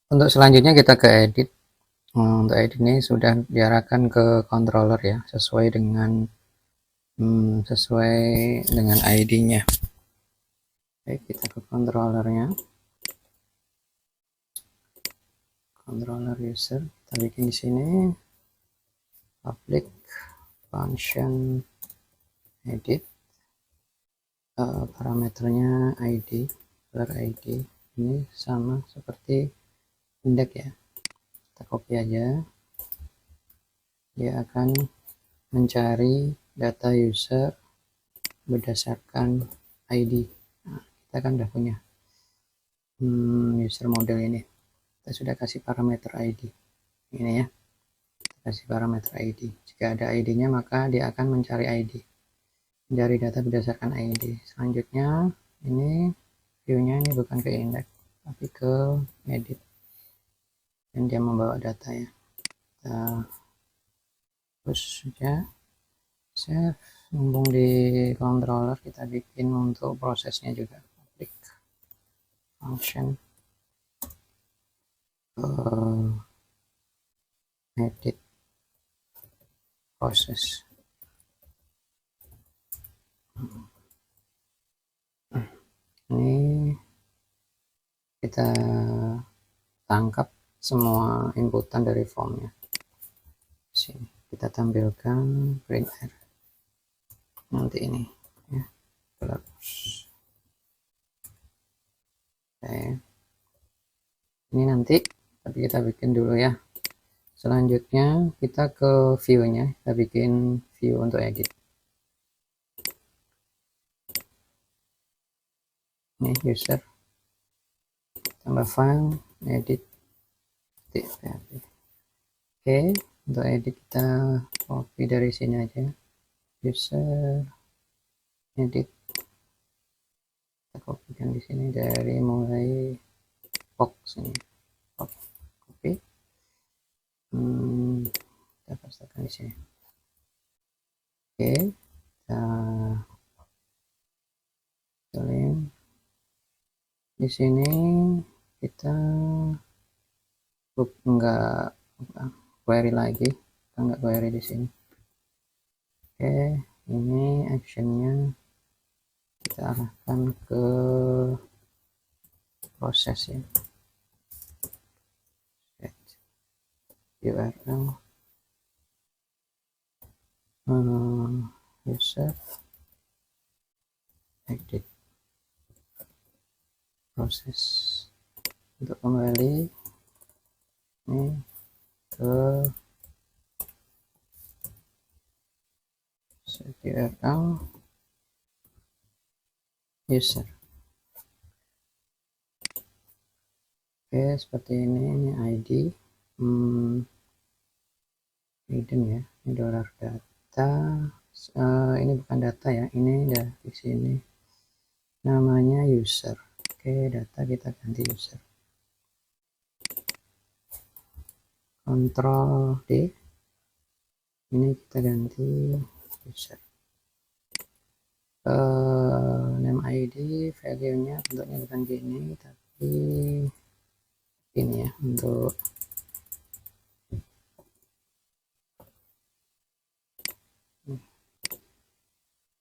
Untuk selanjutnya kita ke edit. Untuk edit ini sudah diarahkan ke controller ya, sesuai dengan ID-nya. Baik, kita ke controllernya, controller user, kita bikin di sini public function edit, parameternya ID, color ID ini sama seperti index ya, kita copy aja, dia akan mencari data user berdasarkan ID. Nah, kita kan udah punya user model ini, kita sudah kasih parameter ID ini ya, kita kasih parameter ID, jika ada ID-nya maka dia akan mencari ID dari data berdasarkan ID. Selanjutnya ini view-nya ini bukan ke index tapi ke edit, dan dia membawa data ya, kita terus saja save. Mumpung di controller kita bikin untuk prosesnya juga public function edit proses. Ini kita tangkap semua inputan dari formnya. Sini kita tampilkan print r nanti ini ya, terus oke. Ini nanti tapi kita bikin dulu ya. Selanjutnya kita ke view-nya, kita bikin view untuk edit. Ini user, tambah file, edit. Oke, untuk edit kita copy dari sini aja. User, edit. Kita kopikan di sini dari mulai box ini. Copy. Kita pastikan di sini. Oke, kita link di sini, kita enggak query lagi, kita enggak query di sini. Oke, ini actionnya kita arahkan ke proses ya, URL user edit proses. Untuk kembali ini ke URL user. Oke, seperti ini ID hidden ya, ini dollar data, ini bukan data ya, ini udah di sini namanya user. Oke, data kita ganti user, Ctrl D, ini kita ganti user. Name ID, value nya bentuknya bukan gini tapi ini ya, untuk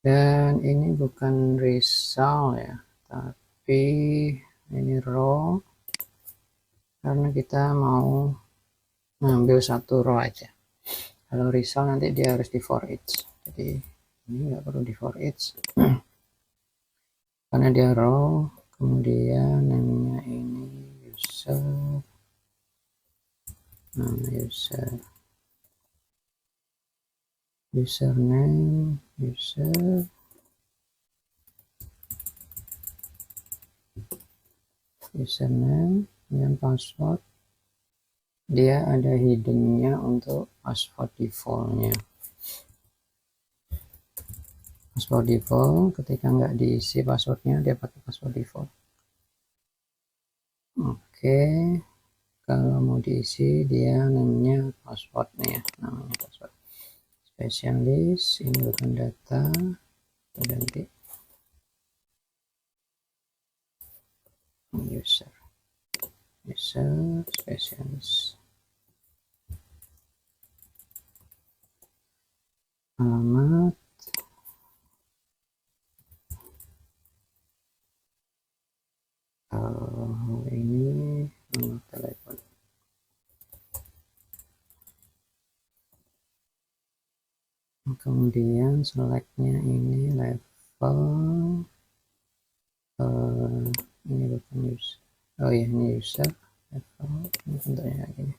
dan ini bukan result ya, tapi ini row karena kita mau ngambil satu row aja. Kalau result nanti dia harus di for each, jadi ini nggak perlu di for each karena dia row. Kemudian namanya ini user, nama user, username user, username dan password. Dia ada hiddennya untuk password defaultnya. Password default ketika nggak diisi passwordnya dia pakai password default. Oke, kalau mau diisi dia namanya passwordnya ya, namanya password. Specialist ini bukan data, ganti user user spesialis, alamat, ini nomor telepon. Kemudian selectnya ini level, ini bukan user, oh ya ini user level, ini bentuknya kayak gini.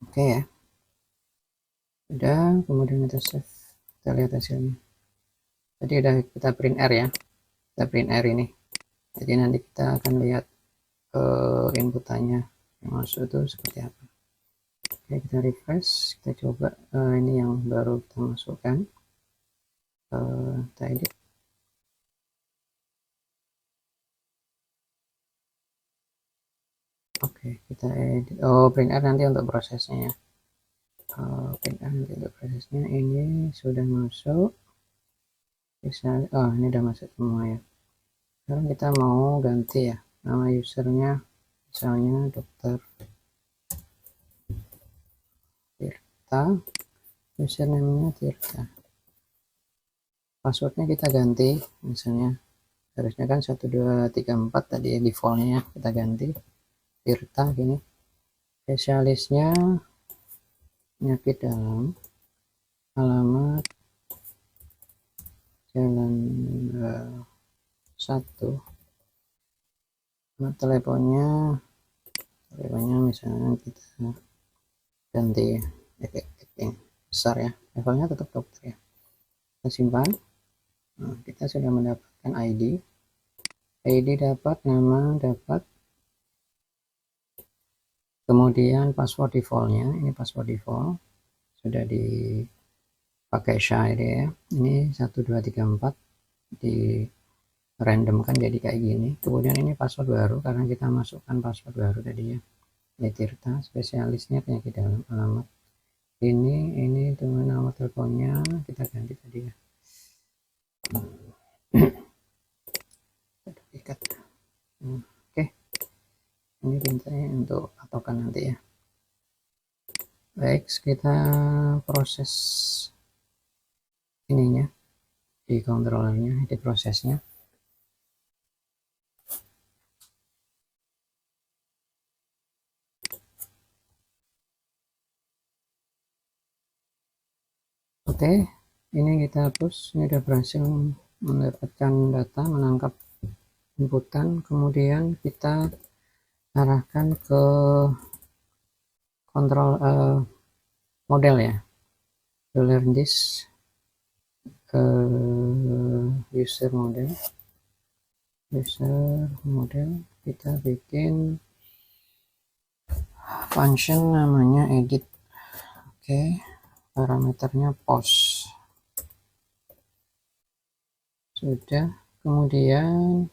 Oke ya, udah, kemudian kita save, kita lihat hasilnya. Tadi udah kita print R ya, kita print R ini, jadi nanti kita akan lihat inputannya yang masuk itu seperti apa. Oke, kita refresh, kita coba ini yang baru kita masukkan, kita edit. Oke, kita edit. Oh, print R nanti untuk prosesnya ya. Print R nanti untuk prosesnya. Ini sudah masuk. Bisa, oh ini udah masuk semua ya. Sekarang kita mau ganti ya nama usernya, misalnya dokter Tirta, username-nya Tirta. Passwordnya kita ganti, misalnya harusnya kan 1234 tadi ya, defaultnya kita ganti Tirta gini. Spesialisnya penyakit dalam, alamat Jalan 1, teleponnya misalnya kita ganti efek besar ya, levelnya tetap dokter ya, kita simpan. Nah, kita sudah mendapatkan ID dapat, nama dapat, kemudian password defaultnya, ini password default sudah dipakai SHA ya, ini 1234 di random kan jadi kayak gini. Kemudian ini password baru karena kita masukkan password baru tadi ya, Tirta, spesialisnya penyakit dalam, alamat ini dengan nama teleponnya kita ganti tadi ya. Ikat. Oke, ini pintarnya untuk patokan nanti ya. Baik, kita proses ininya di controllernya, di prosesnya. Oke, ini kita hapus, ini udah berhasil mendapatkan data, menangkap inputan, kemudian kita arahkan ke kontrol model ya, learn this user model, kita bikin function namanya edit. Oke, parameternya post sudah, kemudian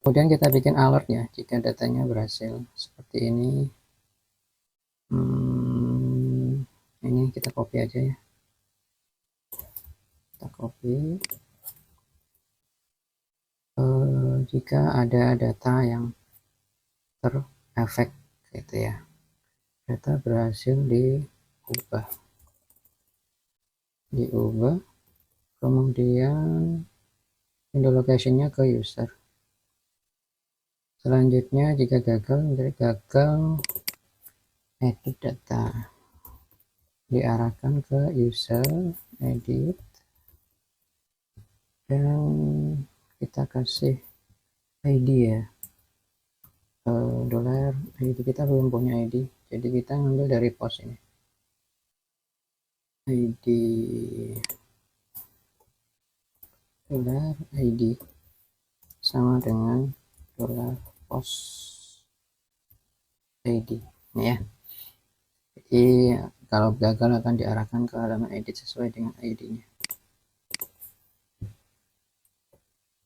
kita bikin alert ya jika datanya berhasil seperti ini. Ini kita copy aja ya, kita copy. Jika ada data yang terefek gitu ya, data berhasil diubah, kemudian window location-nya ke user. Selanjutnya jika gagal, edit data, diarahkan ke user edit, dan kita kasih ID ya, $ID kita belum punya ID, jadi kita ngambil dari post ini, $ID sama dengan $post ID ini ya. Jadi kalau gagal akan diarahkan ke halaman edit sesuai dengan ID-nya.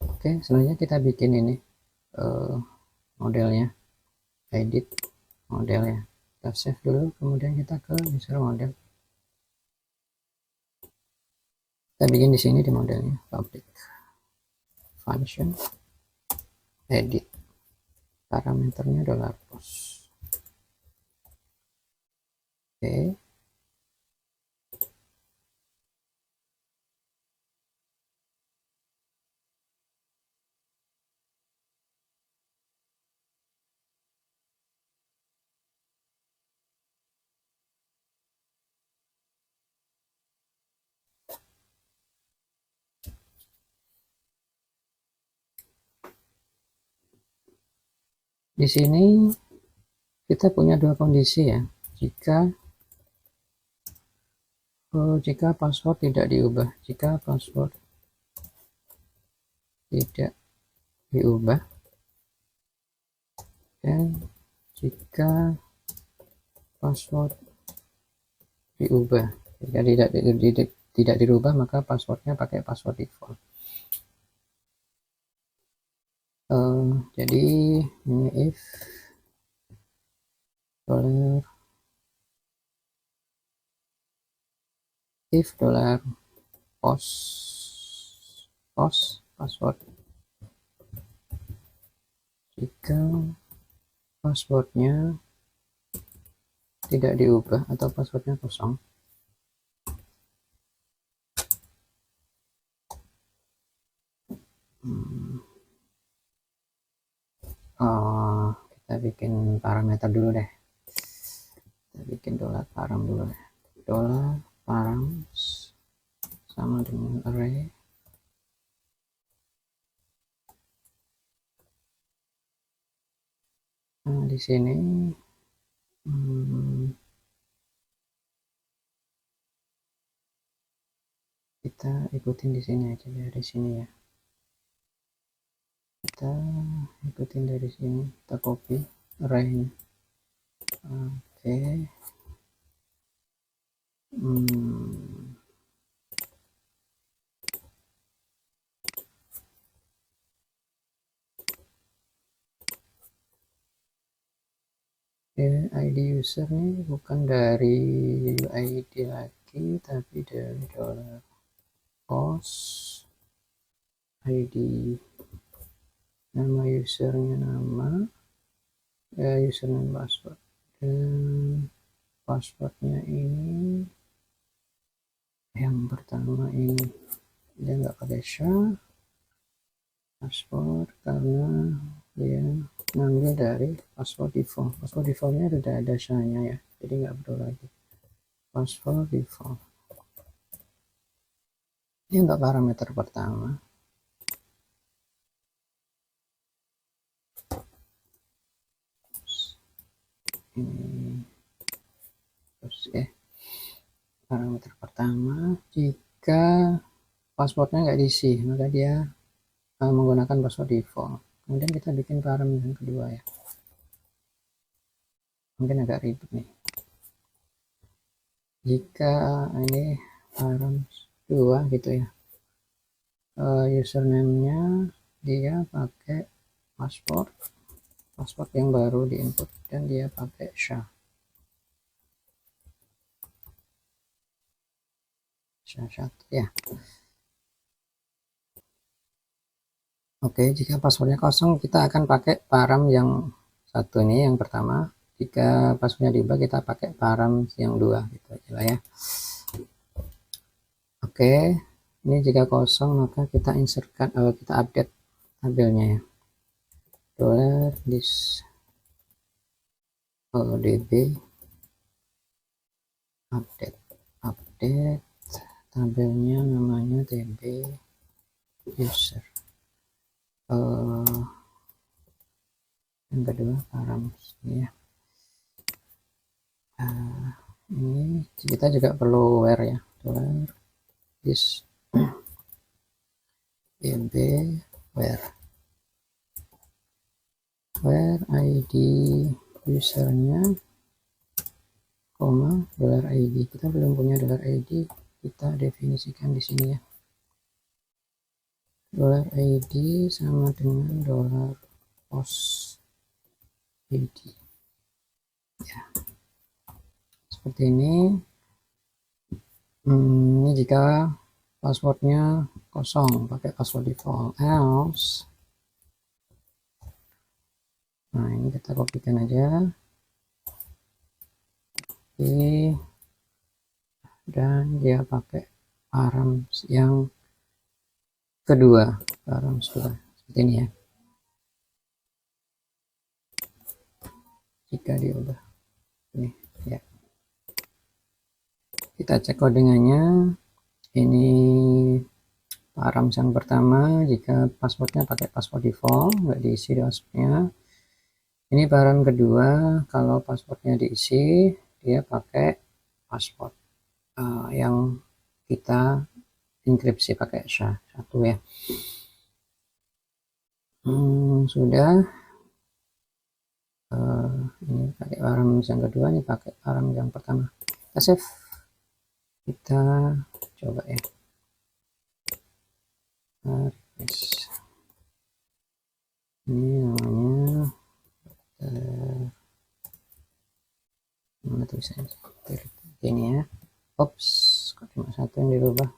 Oke, selanjutnya kita bikin ini modelnya, edit model ya, kita save dulu, kemudian kita ke user model, Kita bikin di sini di modelnya public function edit, parameternya $post. Oke. Di sini kita punya dua kondisi ya. Jika password tidak diubah, jika password tidak diubah, dan jika password diubah. Jika tidak dirubah, maka passwordnya pakai password default. Jadi ini if $post password, jika passwordnya tidak diubah atau passwordnya kosong, kita bikin parameter dulu deh. Kita bikin $param dulu deh. $param sama dengan array. Nah, di sini kita ikutin di sini aja, dari sini ya. Kita ikutin dari sini, kita copy array-nya. Oke. ID user nih bukan dari UID lagi, tapi dari $post ID. Nama usernya nama, username password, dan passwordnya ini yang pertama ini. Dia nggak pakai SHA password karena dia ngambil dari password default. Password defaultnya sudah ada SHA-nya ya, jadi nggak perlu lagi. Password default. Ini untuk parameter pertama. Ini terus ya. Parameter pertama, jika passwordnya nggak diisi, maka dia menggunakan password default. Kemudian kita bikin parameter yang kedua ya. Mungkin agak ribet nih. Jika ini param 2 gitu ya, username-nya dia pakai password yang baru di input, dan dia pakai SHA 1 ya. Oke, jika passwordnya kosong, kita akan pakai param yang satu ini, yang pertama. Jika passwordnya diubah, kita pakai param yang 2 gitu aja lah ya. Oke, ini jika kosong maka kita insertkan, kita update tabelnya ya. $this ODB update tabelnya, namanya tb user. Yang kedua param ini ya. Ini kita juga perlu where ya, $this tb where id usernya, $id. Kita belum punya $id, kita definisikan di sini ya. $id sama dengan $post id ya, seperti ini. Ini jika passwordnya kosong, pakai password default, else. Nah, ini kita kopikan aja. Oke. Dan dia pakai params yang kedua, params 2 seperti ini ya. Jika diubah ini ya, kita cek codingannya. Ini params yang pertama, jika passwordnya pakai password default, nggak diisi passwordnya. Ini param kedua, kalau passwordnya diisi, dia pakai password yang kita enkripsi pakai SHA-1 ya. Sudah. Ini pakai param yang kedua, ini pakai param yang pertama. Kita save, kita coba ya. Ini namanya mana tulisannya ini ya. Ops, kok cuma satu yang dirubah.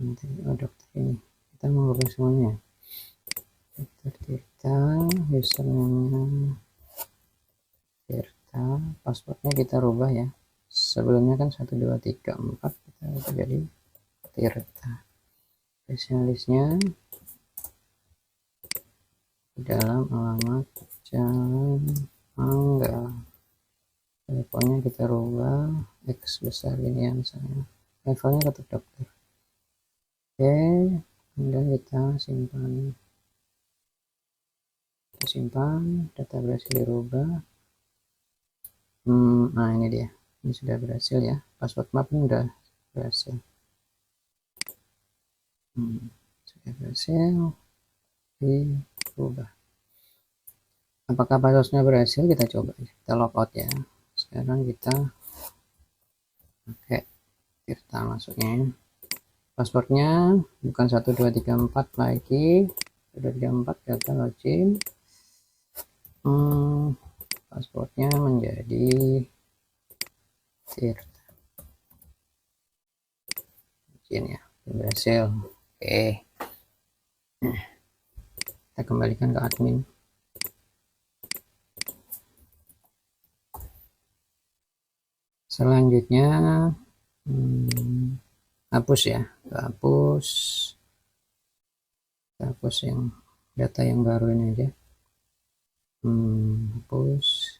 Nanti dokter ini kita mau rubah semuanya. Dokter Tirta, username Tirta, passwordnya kita rubah ya. Sebelumnya kan 1 2 3 4, kita ubah jadi Tirta. Spesialisnya di dalam alamat Jalan Mangga. Teleponnya kita rubah X besar ini yang saya. Levelnya tetap dokter. Oke, kemudian kita simpan. Data berhasil dirubah. Nah ini dia, ini sudah berhasil ya, password map ini sudah berhasil. Sudah berhasil dirubah. Apakah passwordnya berhasil? Kita coba, kita logout ya. Sekarang kita pakai Tirta masuknya. Passwordnya bukan 1 2 3 4 lagi, 1 2 3 4 kita login. Passwordnya menjadi Tirta. Login ya, berhasil. Oke, kita kembalikan ke admin. Selanjutnya hapus ya, hapus yang data yang baru ini aja. Hapus.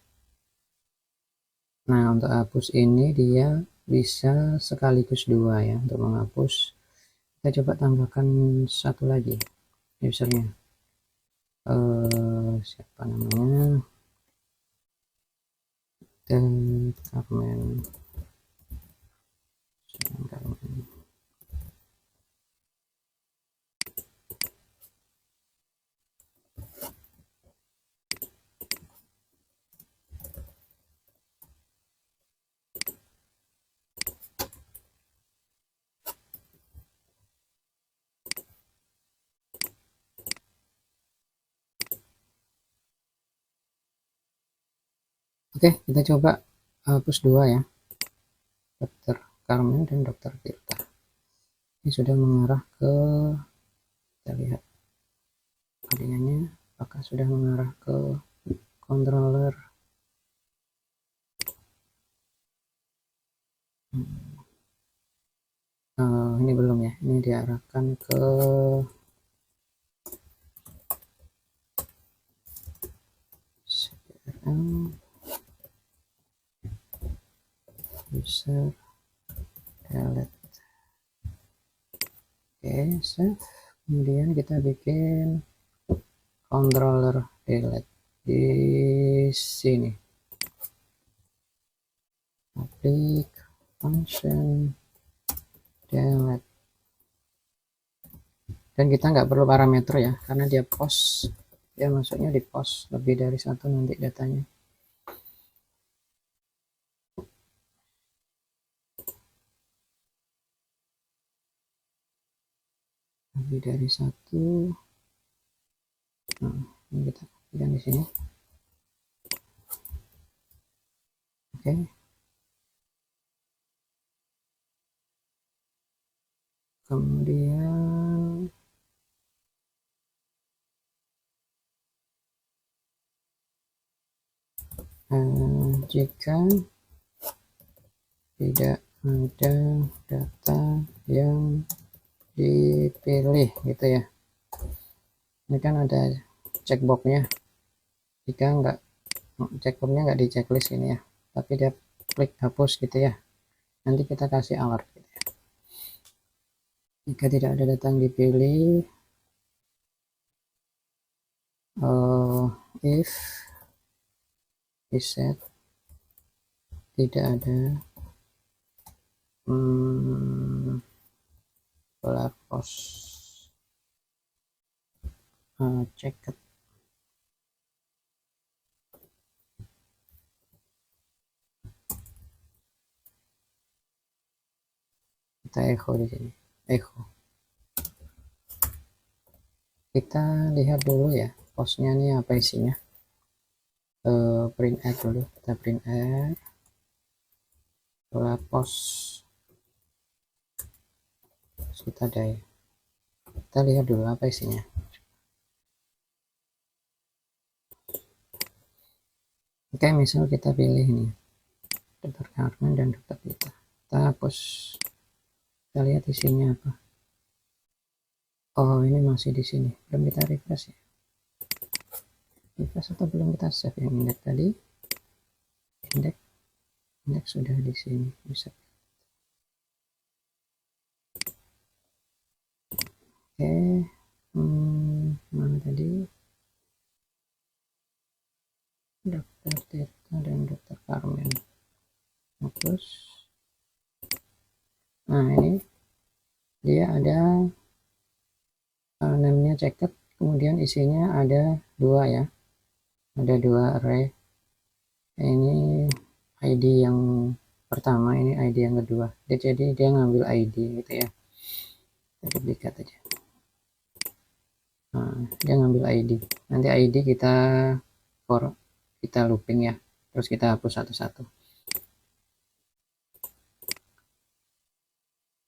Nah, untuk hapus ini dia bisa sekaligus 2 ya. Untuk menghapus kita coba tambahkan 1 lagi usernya. Siapa namanya? Carmen. Oke, kita coba hapus 2 ya, dokter Carmen dan dokter Tirta. Ini sudah mengarah ke, kita lihat codingannya, apakah sudah mengarah ke controller. Ini belum ya, ini diarahkan ke user delete. Oke, save. Kemudian kita bikin controller delete di sini, public function delete, dan kita nggak perlu parameter ya, karena dia post, dia masuknya di post lebih dari 1 nanti datanya. Lebih dari 1. Nah, ini kita pilih di sini. Oke. Kemudian jika tidak ada data yang dipilih gitu ya, ini kan ada checkboxnya. Jika enggak, checkboxnya nggak di checklist ini ya, tapi dia klik hapus gitu ya, nanti kita kasih alert gitu ya. Jika tidak ada data yang dipilih, if set tidak ada blog post checked, kita echo di sini, echo. Kita lihat dulu ya postnya nih apa isinya. Print add dulu, kita print add post, kita daya, kita lihat dulu apa isinya. Oke, misal kita pilih nih Dr. Carmen dan Dr. Vita, kita hapus, kita lihat isinya apa. Oh, ini masih di sini, belum kita refresh ya, refresh atau belum kita save yang indeks tadi. Indeks sudah di sini, bisa. Oke, mana tadi Dr. Tirta dan Dr. Carmen, terus nah ini dia ada namanya checked, kemudian isinya ada dua ya, ada dua array. Ini ID yang pertama, ini ID yang kedua, jadi dia ngambil ID gitu ya, kita duplikat aja. Nah, dia ngambil ID, nanti ID kita looping ya, terus kita hapus satu-satu.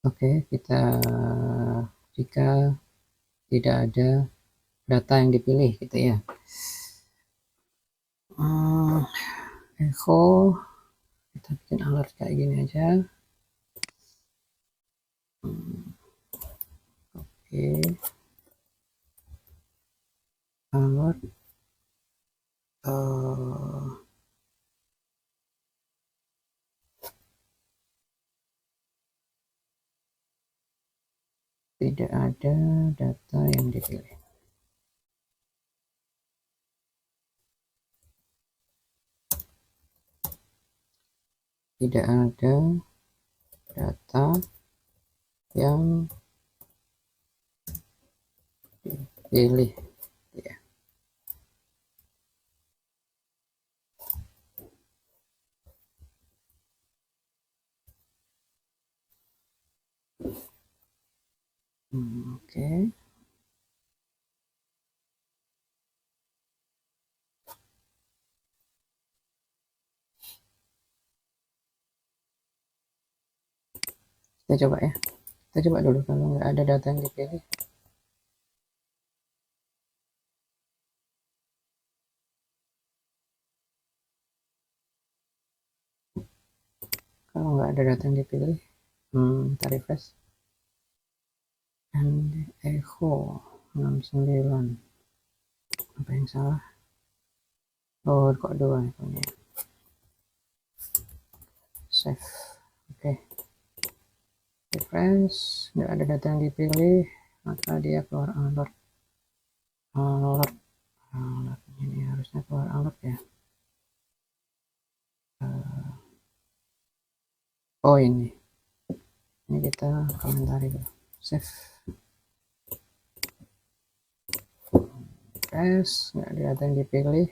Oke, kita jika tidak ada data yang dipilih gitu ya, echo, kita bikin alert kayak gini aja. Oke, alert tidak ada data yang dipilih. Tidak ada data yang dipilih ya. Oke. Kita coba ya. Kita coba dulu kalau nggak ada data yang dipilih. Kalau nggak ada data yang dipilih, kita refresh. And echo 69. Apa yang salah? Oh, kok dua echonya. Save. Oke. Refresh, nggak ada data yang dipilih, maka dia keluar alert. Alert ini harusnya keluar alert ya. Oh ini kita komentari dulu. Save. Nggak ada data yang dipilih.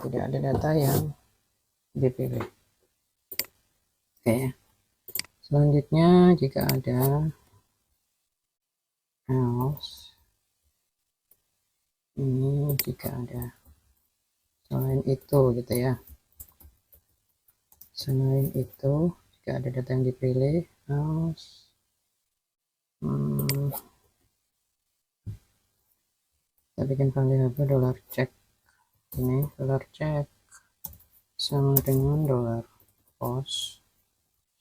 Tidak ada data yang dipilih. Oke. Selanjutnya jika ada else, ini jika ada selain itu gitu ya. Selain itu, jika ada data yang dipilih, else. Kita bikin variabel dollar check. Ini dollar check sama dengan dollar post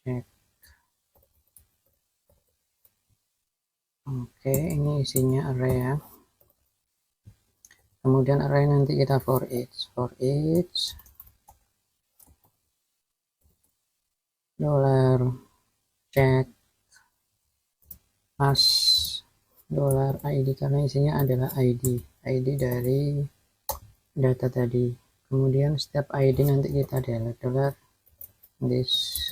check. Oke, ini isinya array ya. Kemudian array nanti kita for each dollar check as dollar id, karena isinya adalah id dari data tadi. Kemudian setiap id nanti kita delete dollar this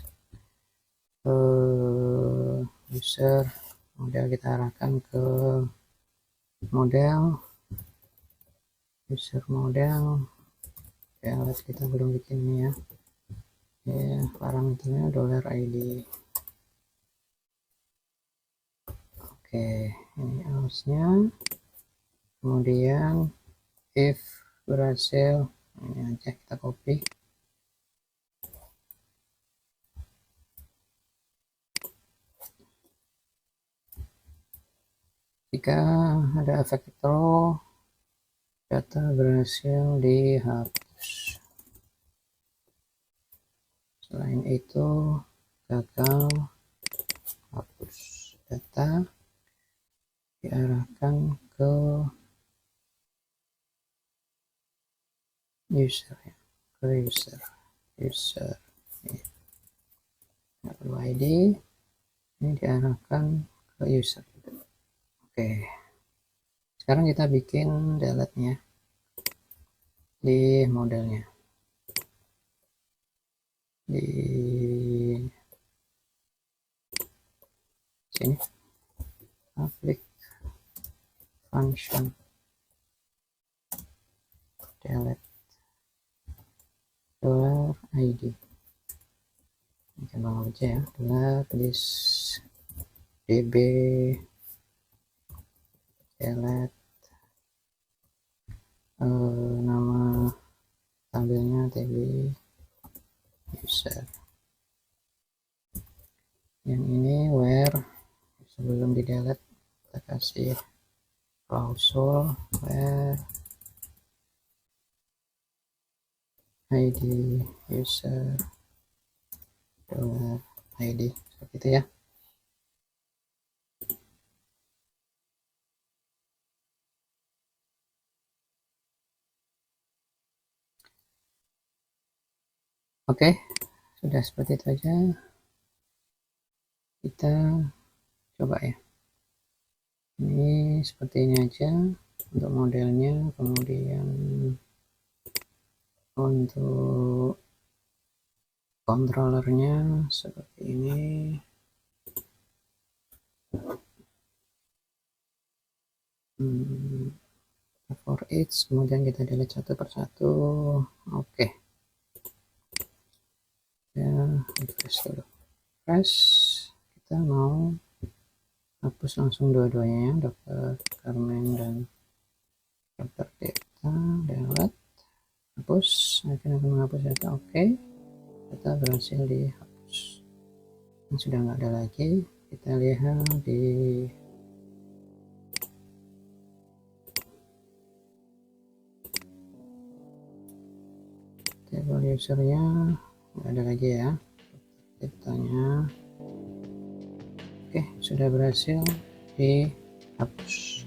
user model, kita arahkan ke model user model. Delete kita belum bikin ini ya. Parameternya dollar id. Oke, ini else-nya. Kemudian if berhasil, ini aja kita copy. Jika ada efek throw, data berhasil dihapus. Selain itu gagal hapus. Data diarahkan ke user ya, ke user ini. Perlu id, ini diarahkan ke user. Oke, sekarang kita bikin delete nya di modelnya, di sini public function delete dollar id. Ini gampang aja ya, dollar this db delete nama tabelnya tb user. Yang ini where, sebelum di delete kita kasih klausul where id user dollar id, seperti itu ya. Oke, sudah seperti itu aja. Kita coba ya. Ini seperti ini aja untuk modelnya. Kemudian untuk controllernya seperti ini. For each, kemudian kita delete satu persatu. Oke. Ya, refresh dulu. Refresh. Kita mau hapus langsung dua-duanya ya, Dr. Carmen dan Dr. Deta. Delete, hapus, akan menghapus data. Oke, data berhasil dihapus. Ini sudah nggak ada lagi. Kita lihat di table usernya, nggak ada lagi ya datanya. Oke, sudah berhasil dihapus.